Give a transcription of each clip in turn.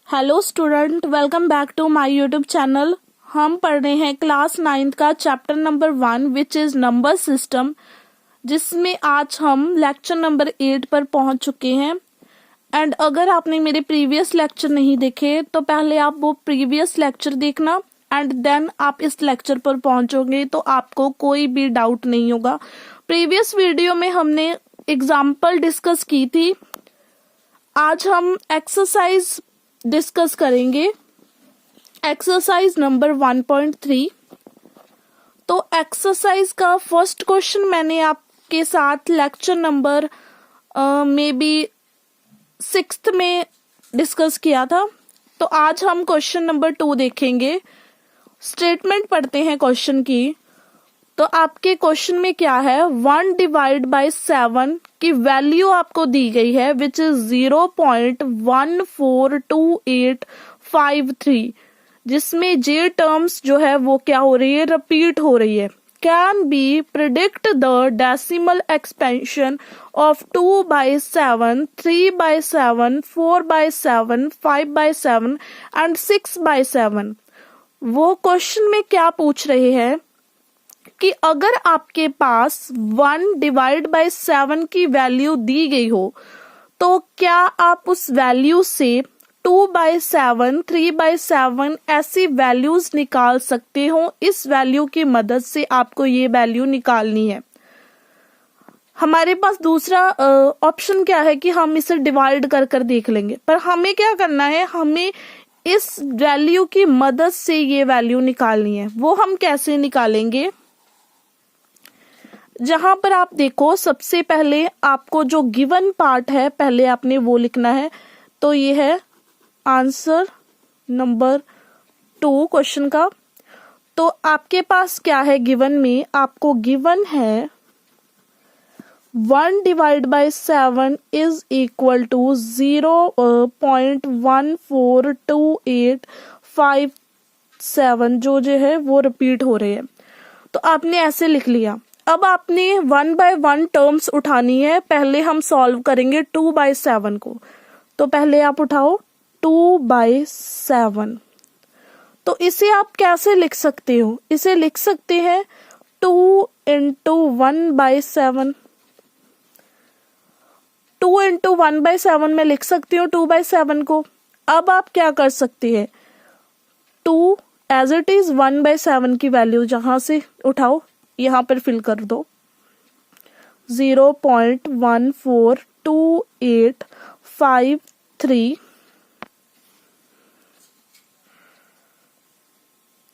Hello student, welcome back to my YouTube channel. हम पढ़ रहे हैं क्लास 9th का chapter number 1 which is number system, जिसमें आज हम लेक्चर नंबर 8 पर पहुंच चुके हैं। एंड अगर आपने मेरे प्रीवियस लेक्चर नहीं देखे तो पहले आप वो प्रीवियस लेक्चर देखना एंड देन आप इस लेक्चर पर पहुंचोगे तो आपको कोई भी डाउट नहीं होगा। प्रीवियस वीडियो में हमने एग्जाम्पल डिस्कस की थी। आज हम एक्सरसाइज डिस्कस करेंगे, एक्सरसाइज नंबर 1.3। तो एक्सरसाइज का फर्स्ट क्वेश्चन मैंने आपके साथ lecture number may be 6th में डिस्कस किया था। तो आज हम क्वेश्चन नंबर 2 देखेंगे। स्टेटमेंट पढ़ते हैं क्वेश्चन की। तो आपके क्वेश्चन में क्या है, 1 डिवाइड बाई 7 की वैल्यू आपको दी गई है विच इज 0.142853, जिसमें जे टर्म्स जो है वो क्या हो रही है, रिपीट हो रही है। Can be predict the decimal expansion of 2/7, 3/7, 4/7, 5/7 and 6/7। वो क्वेश्चन में क्या पूछ रहे हैं कि अगर आपके पास 1 डिवाइड बाई 7 की वैल्यू दी गई हो तो क्या आप उस वैल्यू से 2/7, 3/7 ऐसी वैल्यूज निकाल सकते हो। इस वैल्यू की मदद से आपको ये वैल्यू निकालनी है। हमारे पास दूसरा ऑप्शन क्या है कि हम इसे डिवाइड कर कर देख लेंगे, पर हमें क्या करना है, हमें इस वैल्यू की मदद से ये वैल्यू निकालनी है। वो हम कैसे निकालेंगे, जहां पर आप देखो सबसे पहले आपको जो गिवन पार्ट है पहले आपने वो लिखना है। तो ये है आंसर नंबर 2 क्वेश्चन का। तो आपके पास क्या है, गिवन में आपको गिवन है 1 divide by 7 is equal to 0.142857 जो है वो रिपीट हो रहे हैं। तो आपने ऐसे लिख लिया। अब आपने 1 बाय 1 टर्म्स उठानी है। पहले हम सॉल्व करेंगे 2/7 को। तो पहले आप उठाओ 2/7। तो इसे आप कैसे लिख सकते हो, इसे लिख सकते हैं 2 इंटू 1/7। 2 इंटू 1/7 में लिख सकती हूँ 2/7 को। अब आप क्या कर सकते हैं, 2 एज इट इज 1/7 की वैल्यू जहां से उठाओ यहां पर फिल कर दो। 0.142853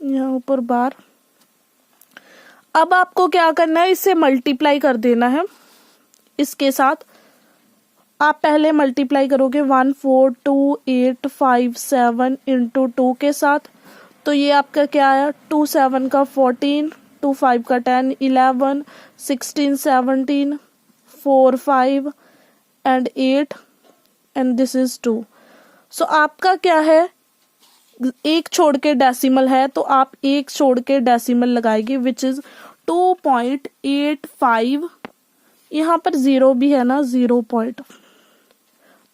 यहाँ ऊपर बार। अब आपको क्या करना है, इसे मल्टीप्लाई कर देना है इसके साथ। आप पहले मल्टीप्लाई करोगे 142,857 इंटू 2 के साथ। तो ये आपका क्या है, 2 7 का 14, 2 5 का 10, 11, 16, 17, 4 5 एंड 8 एंड दिस इज 2। सो आपका क्या है, एक छोड़ के डेसिमल है तो आप एक छोड़ के डेसिमल लगाएंगे विच इज 2.85। यहाँ पर 0 भी है ना, 0 पॉइंट,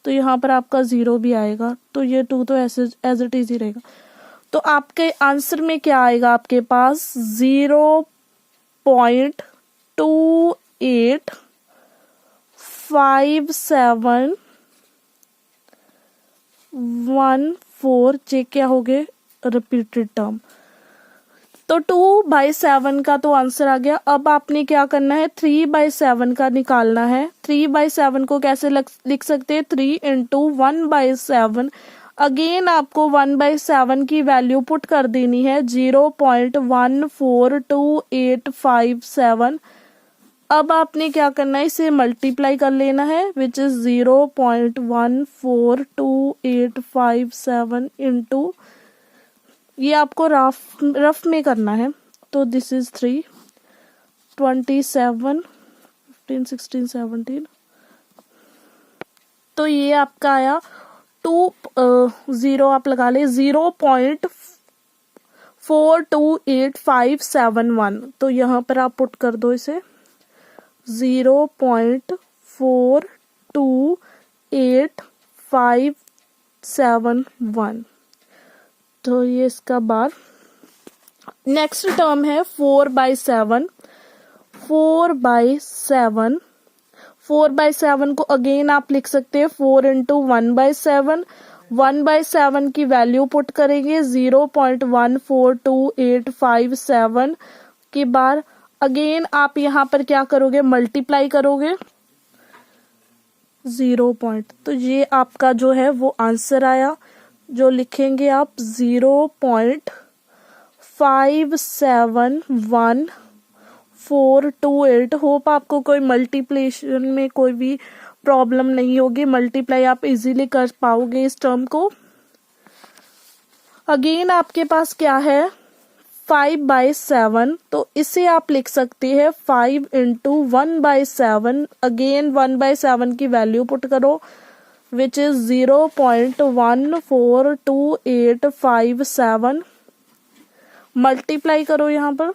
तो यहाँ पर आपका 0 भी आएगा। तो ये 2 तो ऐसे एज इट इज ही रहेगा। तो आपके आंसर में क्या आएगा, आपके पास 0.285714 जे क्या हो गए, रिपीटेड टर्म। तो 2/7 का तो आंसर आ गया। अब आपने क्या करना है, 3/7 का निकालना है। 3/7 को कैसे लिख सकते हैं, 3 इंटू 1/7। अगेन आपको 1/7 की वैल्यू पुट कर देनी है 0.142857। अब आपने क्या करना है, इसे मल्टीप्लाई कर लेना है विच इज 0.142857 इंटू, ये आपको रफ में करना है। तो दिस इज 3, 27, 15, 16, 17। तो ये आपका आया 0 आप लगा ले 0.428571। तो यहाँ पर आप पुट कर दो इसे 0.4285 1, तो ये इसका बार। नेक्स्ट टर्म है 4/7। 4/7 4/7 को अगेन आप लिख सकते हैं 4 इंटू 1/7। 1/7 की वैल्यू पुट करेंगे 0.142857 की बार। अगेन आप यहाँ पर क्या करोगे, मल्टीप्लाई करोगे 0 पॉइंट, तो ये आपका जो है वो आंसर आया, जो लिखेंगे आप 0.5711428। होप आपको कोई मल्टीप्लिकेशन में कोई भी प्रॉब्लम नहीं होगी, मल्टीप्लाई आप इजीली कर पाओगे इस टर्म को। अगेन आपके पास क्या है 5/7, तो इसे आप लिख सकते हैं 5 इंटू 1/7। अगेन 1/7 की वैल्यू पुट करो विच इज 0.142857। मल्टीप्लाई करो यहाँ पर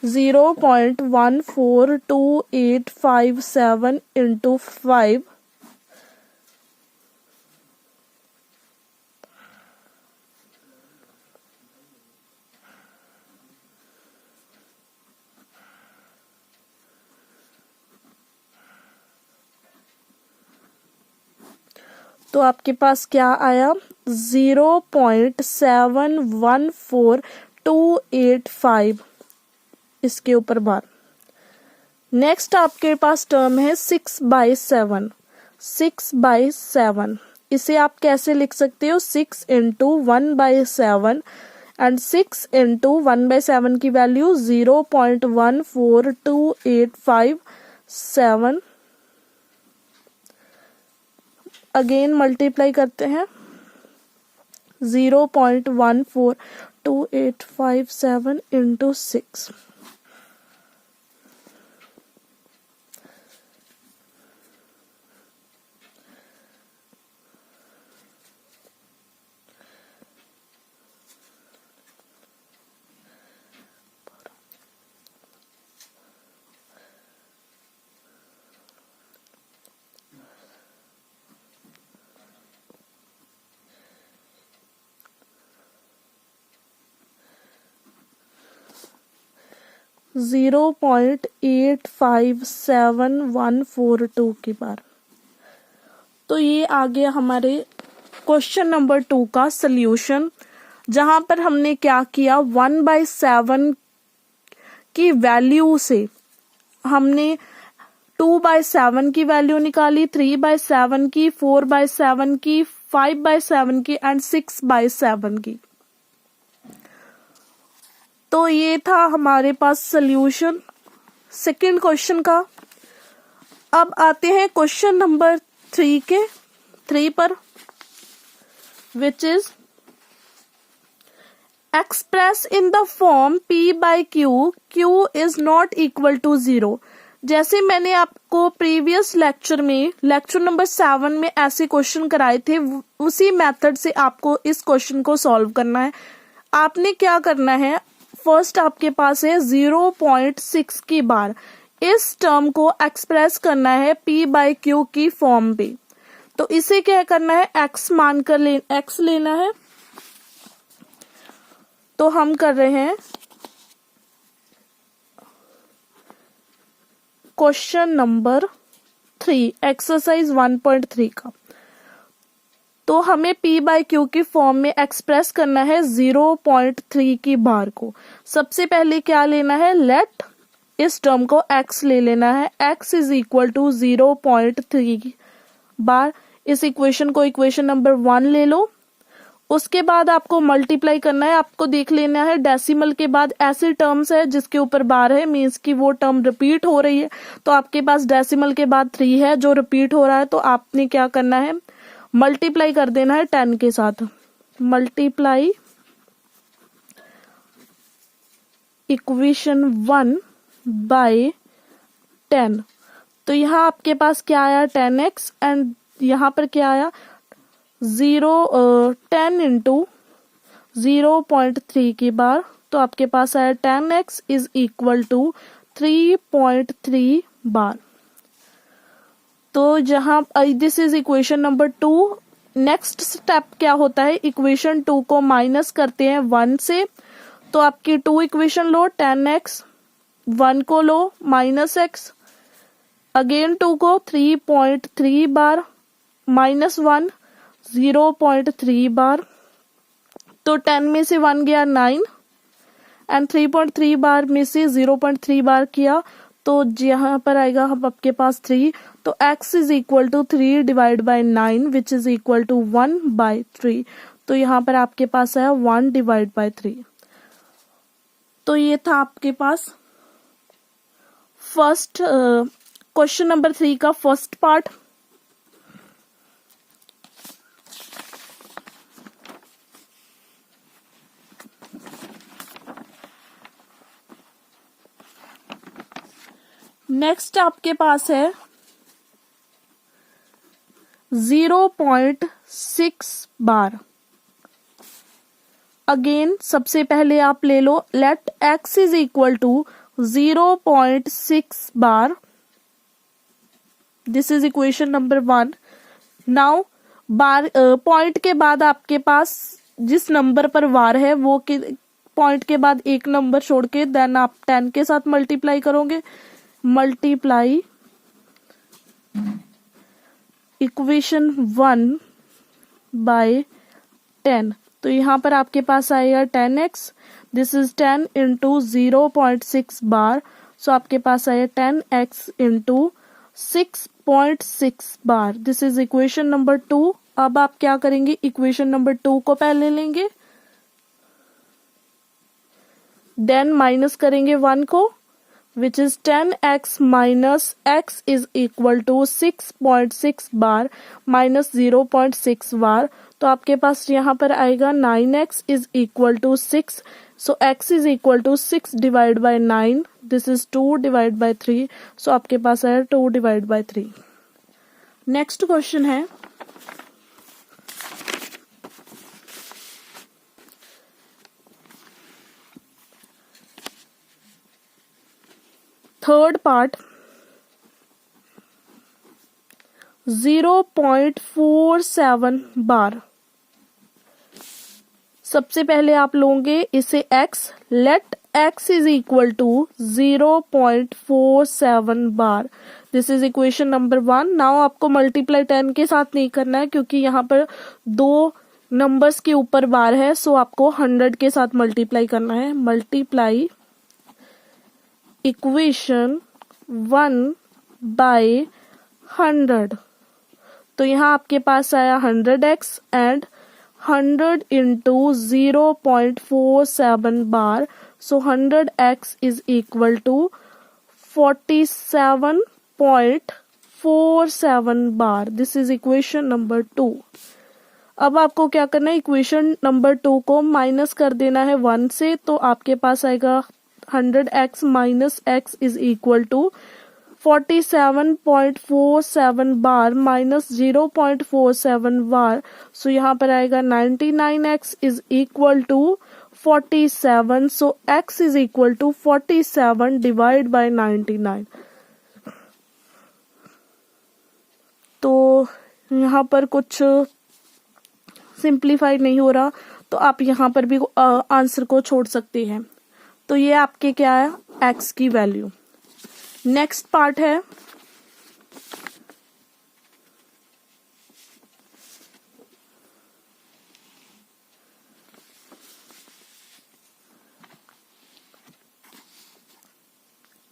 0.142857 इंटू 5। तो आपके पास क्या आया 0.714285 इसके ऊपर बार। नेक्स्ट आपके पास टर्म है 6/7। 6/7 इसे आप कैसे लिख सकते हो 6 इंटू 1/7 एंड 6 इंटू 1/7 की वैल्यू 0.142857। अगेन मल्टीप्लाई करते हैं 0.142857 इंटू 6। जीरो 0.857142 की बार। तो ये आ गया हमारे क्वेश्चन नंबर 2 का सल्यूशन, जहां पर हमने क्या किया 1/7 की वैल्यू से हमने 2/7 की वैल्यू निकाली, 3/7 की, 4/7 की, 5/7 की एंड 6/7 की। तो ये था हमारे पास सल्यूशन सेकंड क्वेश्चन का। अब आते हैं क्वेश्चन नंबर 3 पर, which is express in the form P/Q, Q is not equal to 0। जैसे मैंने आपको प्रीवियस लेक्चर में लेक्चर नंबर 7 में ऐसे क्वेश्चन कराए थे, उसी मेथड से आपको इस क्वेश्चन को सॉल्व करना है। आपने क्या करना है, फर्स्ट आपके पास है 0.6 की बार, इस टर्म को एक्सप्रेस करना है P/Q की फॉर्म पे। तो इसे क्या करना है, x मानकर x लेना है। तो हम कर रहे हैं क्वेश्चन नंबर 3 एक्सरसाइज 1.3 का। तो हमें P/Q की फॉर्म में एक्सप्रेस करना है 0.3 की बार को। सबसे पहले क्या लेना है, लेट इस टर्म को x ले लेना है, x इज इक्वल टू 0.3 बार। इस इक्वेशन को इक्वेशन नंबर 1 ले लो। उसके बाद आपको मल्टीप्लाई करना है, आपको देख लेना है डेसिमल के बाद ऐसे टर्म्स है जिसके ऊपर बार है, मीन्स की वो टर्म रिपीट हो रही है। तो आपके पास डेसिमल के बाद 3 है जो रिपीट हो रहा है, तो आपने क्या करना है, मल्टीप्लाई कर देना है 10 के साथ। Multiply equation 1 by 10। तो यहाँ आपके पास क्या आया 10x एंड यहाँ पर क्या आया 10 इंटू 0.3 की बार। तो आपके पास आया 10x इज इक्वल टू 3.3 बार। तो जहां this is equation number 2 next step क्या होता है, इक्वेशन 2 को माइनस करते हैं 1 से, तो आपकी 2 इक्वेशन लो 10x, 1 को लो -x, अगेन 2 को 3.3 बार, -1 0.3 बार, तो 10 में से 1 गया 9 एंड 3.3 बार में से 0.3 बार किया, तो यहाँ पर आएगा हम आपके पास 3, तो x is equal to 3 divide by 9 which is equal to 1/3, तो यहाँ पर आपके पास आया 1 डिवाइड बाई 3। तो ये था आपके पास फर्स्ट क्वेश्चन नंबर 3 का फर्स्ट पार्ट। नेक्स्ट आपके पास है 0.6 बार। अगेन सबसे पहले आप ले लो let x is equal to 0.6 bar, this is equation number 1। Now bar point के बाद आपके पास जिस नंबर पर वार है वो पॉइंट के बाद एक नंबर छोड़ के देन आप 10 के साथ मल्टीप्लाई करोगे, मल्टीप्लाई इक्वेशन 1 बाय 10, तो यहाँ पर आपके पास आएगा 10x, दिस इज 10 इंटू 0.6 बार, सो आपके पास आया 10x into 6.6 bar, this is equation number 2। अब आप क्या करेंगे, इक्वेशन नंबर 2 को पहले लेंगे, देन माइनस करेंगे 1 को, which is 10x minus x is equal to 6.6 bar minus 0.6 बार, तो आपके पास यहाँ पर आएगा 9x is equal to 6, so x is equal to 6 divide by 9, this is 2 divide by 3, so आपके पास आया 2 डिवाइड बाय 3। नेक्स्ट क्वेश्चन है थर्ड पार्ट 0.47 बार। सबसे पहले आप लोगे इसे x, let x is equal to 0.47 bar, this is equation number 1। Now आपको मल्टीप्लाई 10 के साथ नहीं करना है क्योंकि यहाँ पर 2 नंबर्स के ऊपर बार है, सो आपको 100 के साथ मल्टीप्लाई करना है, मल्टीप्लाई इक्वेशन 1 बाय 100, तो यहाँ आपके पास आया 100x and 100 into 0.47 bar, so 100x is equal to 47.47 bar, this is equation number 2। अब आपको क्या करना है, इक्वेशन नंबर 2 को माइनस कर देना है 1 से, तो आपके पास आएगा 100x minus x is equal to 47.47 bar minus 0.47 bar, so यहाँ पर आएगा 99x is equal to 47, so x is equal to 47 divide by 99। तो यहाँ पर कुछ सिंप्लीफाइड नहीं हो रहा, तो आप यहाँ पर भी आंसर को छोड़ सकते हैं। तो ये आपके क्या है, x की वैल्यू। नेक्स्ट पार्ट है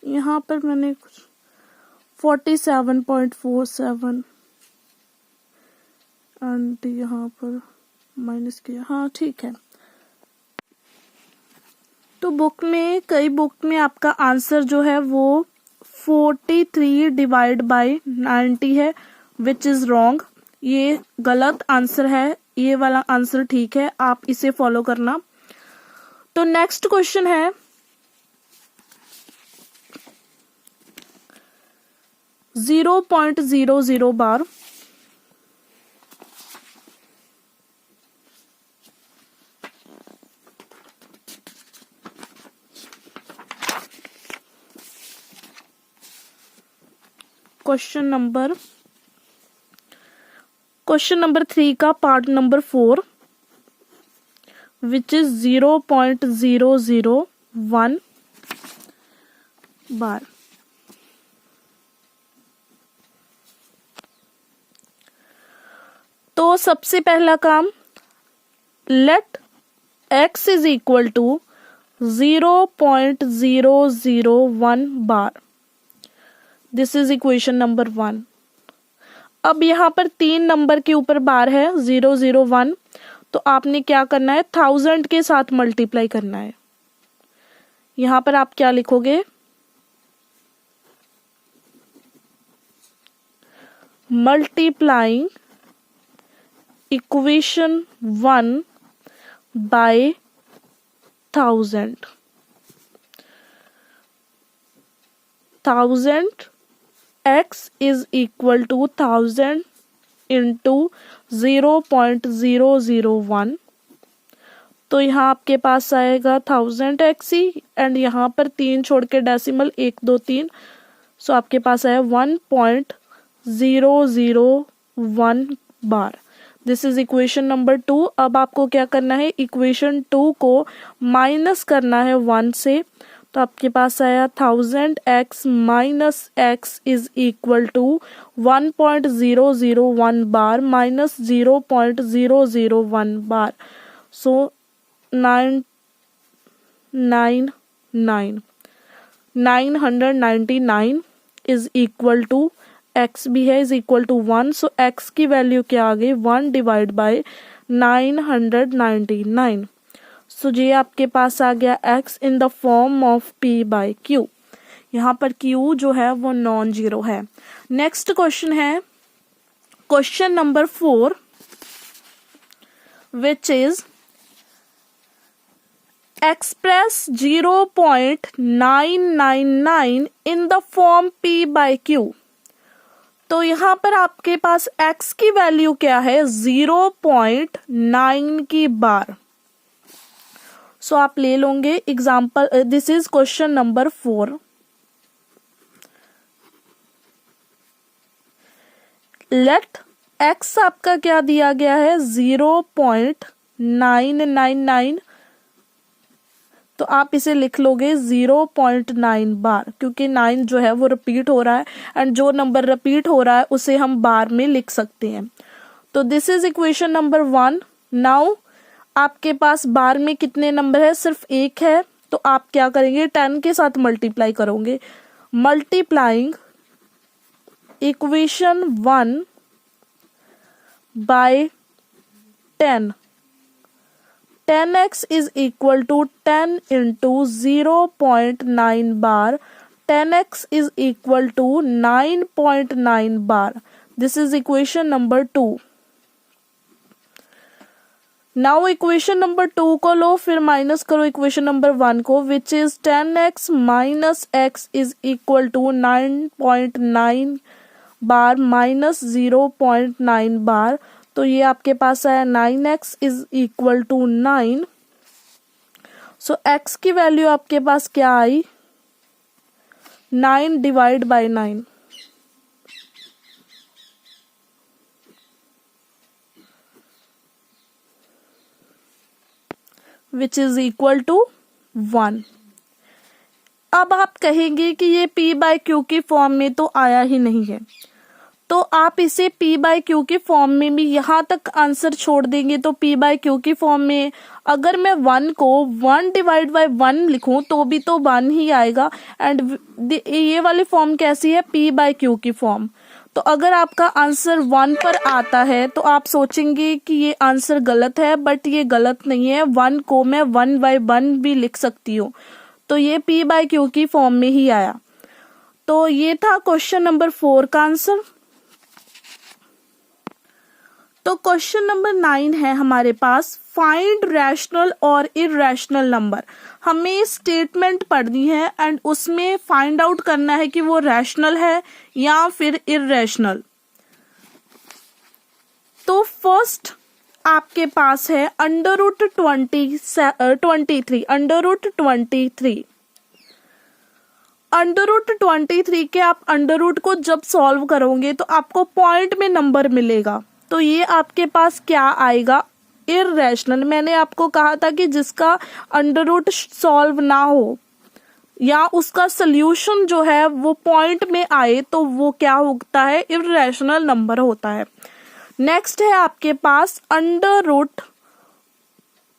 यहाँ पर मैंने कुछ 47.47 एंड यहाँ पर माइनस किया, हाँ ठीक है। तो कई बुक में आपका आंसर जो है वो 43 डिवाइड बाय 90 है, विच इज रॉन्ग, ये गलत आंसर है, ये वाला आंसर ठीक है, आप इसे फॉलो करना। तो नेक्स्ट क्वेश्चन है 0.00 bar. Question number question number 3 का part number 4 which is 0.001 bar. तो सबसे पहला काम, let x is equal to 0.001 bar. This is equation number 1। अब यहाँ पर 3 नंबर के ऊपर बार है 001, तो आपने क्या करना है, 1000 के साथ मल्टीप्लाई करना है। यहाँ पर आप क्या लिखोगे, multiplying equation 1 by 1000 x is equal to 1000 into 0.001। तो यहाँ आपके पास आएगा 1000x ही, एंड यहाँ पर 3 छोड़ के डेसिमल 1 2 3, सो आपके पास आया 1.001 bar. This is equation number 2। अब आपको क्या करना है, इक्वेशन 2 को माइनस करना है 1 से, तो आपके पास आया 1000x minus x is equal to 1.001 bar minus 0.001 bar, so 999 is equal to x भी है is equal to 1, so x की वैल्यू क्या आ गई, 1 डिवाइड बाय 999। सो ये आपके पास आ गया x in the form of p by q। यहाँ पर q जो है वो नॉन जीरो है। नेक्स्ट क्वेश्चन है question number 4 which is express 0.999 in the form p by q। तो यहाँ पर आपके पास x की वैल्यू क्या है, 0.9 की बार। सो आप ले लोगे example, this is question number 4। Let x आपका क्या दिया गया है, 0.999, तो आप इसे लिख लोगे 0.9 बार, क्योंकि 9 जो है वो रिपीट हो रहा है, एंड जो नंबर रिपीट हो रहा है उसे हम बार में लिख सकते हैं। तो this is equation number 1। Now आपके पास बार में कितने नंबर है, सिर्फ एक है, तो आप क्या करेंगे, 10 के साथ मल्टीप्लाई करोगे। Multiplying equation 1 by 10, 10x is equal to 10 into 0.9 bar, 10x is equal to 9.9 bar. This is equation number 2. Now equation number 2 को लो, फिर माइनस करो इक्वेशन नंबर 1 को, which is 10x minus x is equal to 9.9 bar minus 0.9 bar। तो ये आपके पास आया 9x is equal to 9, so x की वैल्यू आपके पास क्या आई, 9 divide by 9, which is equal to 1। अब आप कहेंगे कि ये p बाय q की फॉर्म में तो आया ही नहीं है, तो आप इसे p बाय क्यू की फॉर्म में भी यहाँ तक आंसर छोड़ देंगे, तो p बाय क्यू की फॉर्म में अगर मैं 1 को 1 डिवाइड बाय 1 लिखूं तो भी तो 1 ही आएगा, एंड ये वाली फॉर्म कैसी है, p बाय क्यू की फॉर्म। तो अगर आपका आंसर 1 पर आता है तो आप सोचेंगे कि ये आंसर गलत है, बट ये गलत नहीं है, 1 को मैं 1 बाय 1 भी लिख सकती हूँ, तो ये p बाय क्यू की फॉर्म में ही आया। तो ये था क्वेश्चन नंबर 4 का आंसर। तो क्वेश्चन नंबर 9 है हमारे पास, फाइंड रैशनल और इरैशनल नंबर। हमें स्टेटमेंट पढ़नी है एंड उसमें फाइंड आउट करना है कि वो रैशनल है या फिर इरैशनल। तो फर्स्ट आपके पास है under root 23, under root 23। Under root 23 के आप अंडर रूट को जब सॉल्व करोगे तो आपको पॉइंट में नंबर मिलेगा, तो ये आपके पास क्या आएगा, इर्रेशनल। मैंने आपको कहा था कि जिसका अंडर रूट सॉल्व ना हो या उसका सोल्यूशन जो है वो पॉइंट में आए तो वो क्या होता है, इर्रेशनल नंबर होता है। नेक्स्ट है आपके पास अंडर रूट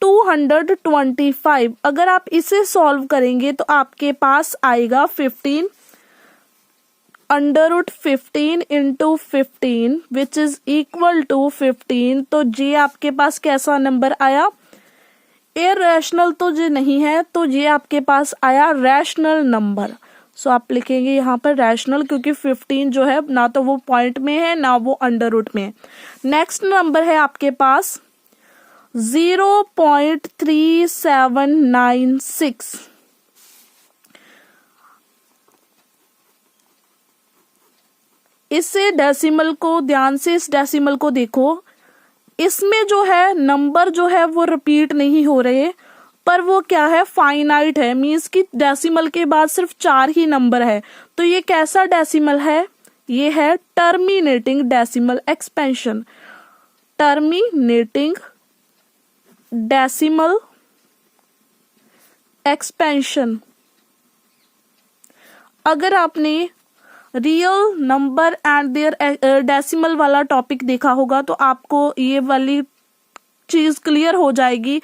225। अगर आप इसे सॉल्व करेंगे तो आपके पास आएगा 15, under root 15 into 15 which is equal to 15। तो ये आपके पास कैसा नंबर आया, इर्रेशनल तो ये नहीं है, तो ये आपके पास आया रैशनल नंबर। सो आप लिखेंगे यहाँ पर रैशनल, क्योंकि 15 जो है ना तो वो पॉइंट में है ना वो अंडर रूट में है। नेक्स्ट नंबर है आपके पास 0.3796। इससे डेसिमल को, ध्यान से इस डेसिमल को देखो, इसमें जो है नंबर जो है वो रिपीट नहीं हो रहे, पर वो क्या है, फाइनाइट है। मींस कि डेसिमल के बाद सिर्फ 4 ही नंबर है। तो ये कैसा डेसिमल है, ये है terminating decimal expansion. Terminating decimal expansion. अगर आपने real number and their decimal वाला टॉपिक देखा होगा तो आपको ये वाली चीज क्लियर हो जाएगी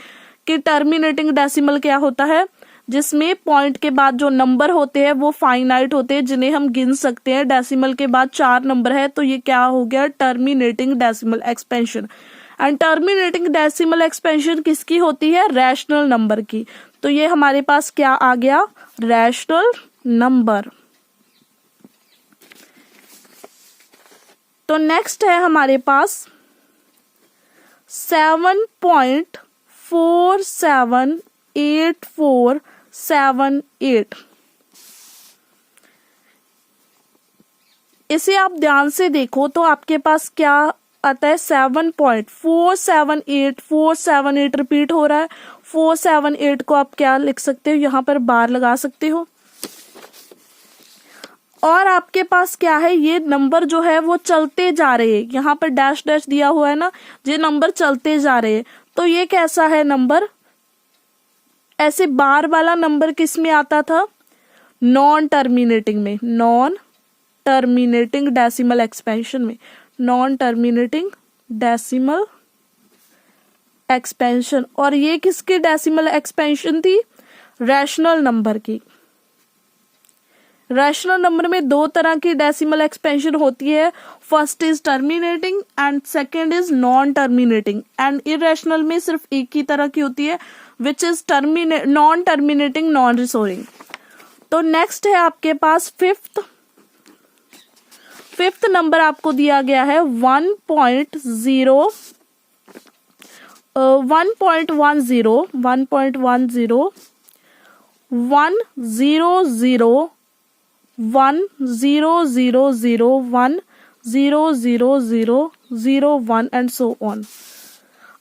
कि टर्मिनेटिंग डेसिमल क्या होता है, जिसमें पॉइंट के बाद जो नंबर होते हैं वो फाइनाइट होते हैं, जिन्हें हम गिन सकते हैं। डेसिमल के बाद 4 नंबर है, तो ये क्या हो गया, terminating decimal expansion. And terminating decimal expansion किसकी होती है, रैशनल नंबर की। तो ये हमारे पास क्या आ गया, रैशनल नंबर। तो नेक्स्ट है हमारे पास 7.478478। इसे आप ध्यान से देखो तो आपके पास क्या आता है, 7.478478 रिपीट हो रहा है। 478 को आप क्या लिख सकते हो, यहाँ पर बार लगा सकते हो। और आपके पास क्या है, ये नंबर जो है वो चलते जा रहे हैं, यहाँ पर डैश डैश दिया हुआ है ना, ये नंबर चलते जा रहे हैं। तो ये कैसा है नंबर, ऐसे बार वाला नंबर किस में आता था, नॉन टर्मिनेटिंग में, नॉन टर्मिनेटिंग डेसिमल एक्सपेंशन में, नॉन टर्मिनेटिंग डेसिमल एक्सपेंशन। और ये किसकी डेसिमल एक्सपेंशन थी, रैशनल नंबर की। रैशनल नंबर में 2 तरह की डेसिमल एक्सपेंशन होती है, first is terminating and second is non terminating. And irrational में सिर्फ एक ही तरह की होती है, which is non terminating non recurring. तो नेक्स्ट है आपके पास फिफ्थ नंबर आपको दिया गया है 1.10 1.1001 एंड सो ऑन।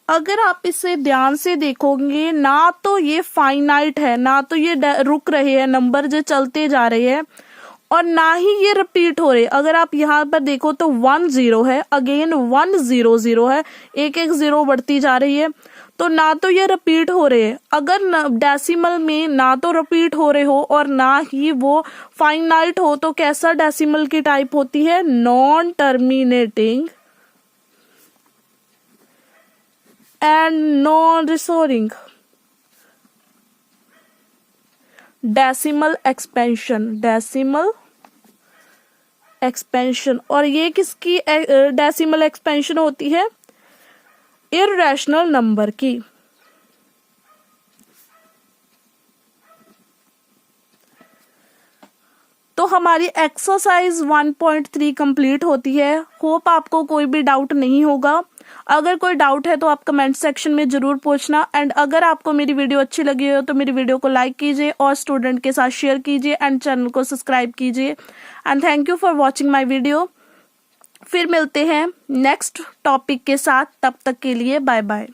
अगर आप इसे ध्यान से देखोगे, ना तो ये फाइनाइट है, ना तो ये रुक रहे हैं नंबर जो चलते जा रहे हैं, और ना ही ये रिपीट हो रहे। अगर आप यहाँ पर देखो तो 1 0 है, अगेन 1 0 0 है, एक एक 0 बढ़ती जा रही है। तो ना तो ये रिपीट हो रहे हैं। अगर डेसिमल में ना तो रिपीट हो रहे हो और ना ही वो फाइनाइट हो, तो कैसा डेसिमल की टाइप होती है, non terminating and non recurring decimal expansion. और ये किसकी डेसिमल एक्सपेंशन होती है, इररेशनल नंबर की। तो हमारी एक्सरसाइज 1.3 कंप्लीट होती है। होप आपको कोई भी डाउट नहीं होगा। अगर कोई डाउट है तो आप कमेंट सेक्शन में जरूर पूछना। एंड अगर आपको मेरी वीडियो अच्छी लगी हो तो मेरी वीडियो को लाइक कीजिए और स्टूडेंट के साथ शेयर कीजिए एंड चैनल को सब्सक्राइब कीजिए। And thank you for watching my video. फिर मिलते हैं नेक्स्ट टॉपिक के साथ, तब तक के लिए बाय बाय।